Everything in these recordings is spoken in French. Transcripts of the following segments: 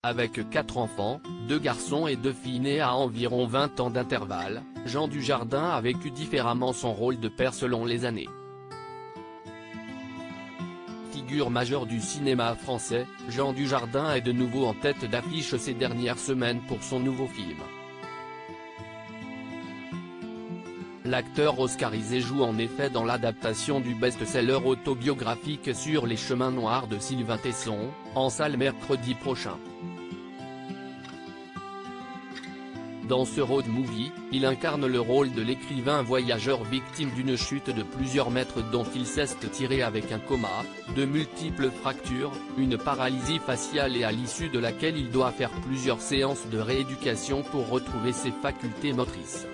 Avec 4 enfants, 2 garçons et 2 filles nés à environ 20 ans d'intervalle, Jean Dujardin a vécu différemment son rôle de père selon les années. Figure majeure du cinéma français, Jean Dujardin est de nouveau en tête d'affiche ces dernières semaines pour son nouveau film. L'acteur oscarisé joue en effet dans l'adaptation du best-seller autobiographique sur les chemins noirs de Sylvain Tesson, en salle mercredi prochain. Dans ce road movie, il incarne le rôle de l'écrivain voyageur victime d'une chute de plusieurs mètres dont il s'est tiré avec un coma, de multiples fractures, une paralysie faciale et à l'issue de laquelle il doit faire plusieurs séances de rééducation pour retrouver ses facultés motrices.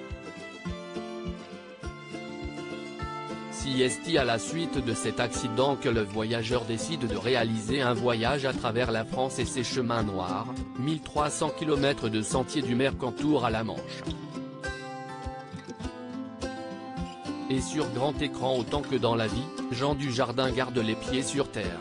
C'est à la suite de cet accident que le voyageur décide de réaliser un voyage à travers la France et ses chemins noirs, 1300 km de sentiers du Mercantour à la Manche. Et sur grand écran autant que dans la vie, Jean Dujardin garde les pieds sur terre.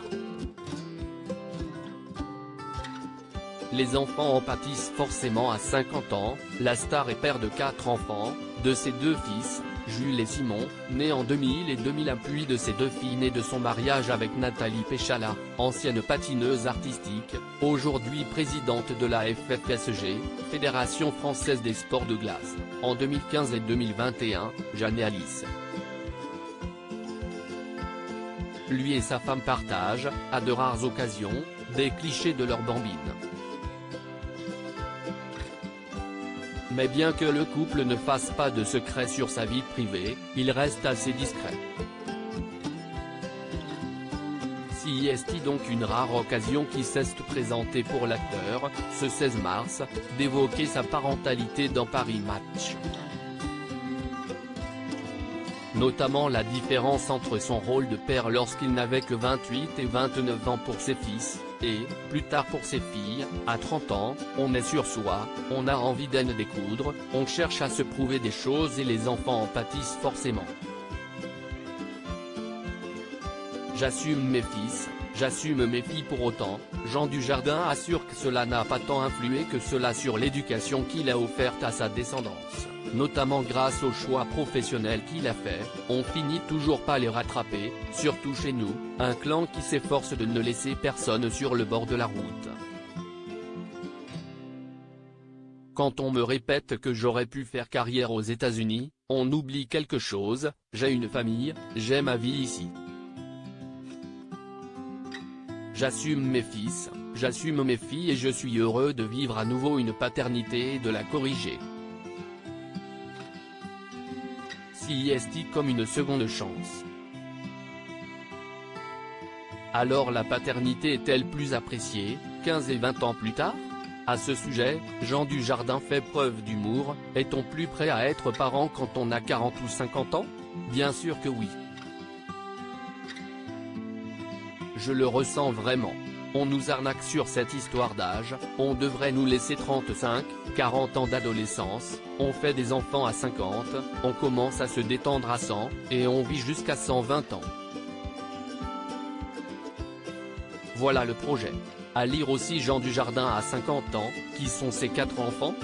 Les enfants en pâtissent forcément à 50 ans, la star est père de 4 enfants, de ses 2 fils, Jules et Simon, nés en 2000 et 2001 puis de ses 2 filles nées de son mariage avec Nathalie Péchala, ancienne patineuse artistique, aujourd'hui présidente de la FFSG, Fédération Française des Sports de Glace, en 2015 et 2021, Jeanne et Alice. Lui et sa femme partagent, à de rares occasions, des clichés de leur bambine. Mais bien que le couple ne fasse pas de secret sur sa vie privée, il reste assez discret. C'est donc une rare occasion qui s'est présentée pour l'acteur, ce 16 mars, d'évoquer sa parentalité dans Paris Match. Notamment la différence entre son rôle de père lorsqu'il n'avait que 28 et 29 ans pour ses fils, et, plus tard pour ses filles, à 30 ans, on est sur soi, on a envie d'en découdre, on cherche à se prouver des choses et les enfants en pâtissent forcément. J'assume mes fils, j'assume mes filles pour autant, Jean Dujardin assure que cela n'a pas tant influé que cela sur l'éducation qu'il a offerte à sa descendance. Notamment grâce au choix professionnel qu'il a fait, on finit toujours par les rattraper, surtout chez nous, un clan qui s'efforce de ne laisser personne sur le bord de la route. Quand on me répète que j'aurais pu faire carrière aux États-Unis, on oublie quelque chose, j'ai une famille, j'ai ma vie ici. J'assume mes fils, j'assume mes filles et je suis heureux de vivre à nouveau une paternité et de la corriger. C'est comme une seconde chance. Alors la paternité est-elle plus appréciée, 15 et 20 ans plus tard? À ce sujet, Jean Dujardin fait preuve d'humour, est-on plus prêt à être parent quand on a 40 ou 50 ans? Bien sûr que oui. Je le ressens vraiment. On nous arnaque sur cette histoire d'âge, on devrait nous laisser 35, 40 ans d'adolescence, on fait des enfants à 50, on commence à se détendre à 100, et on vit jusqu'à 120 ans. Voilà le projet. À lire aussi Jean Dujardin à 50 ans, qui sont ses 4 enfants?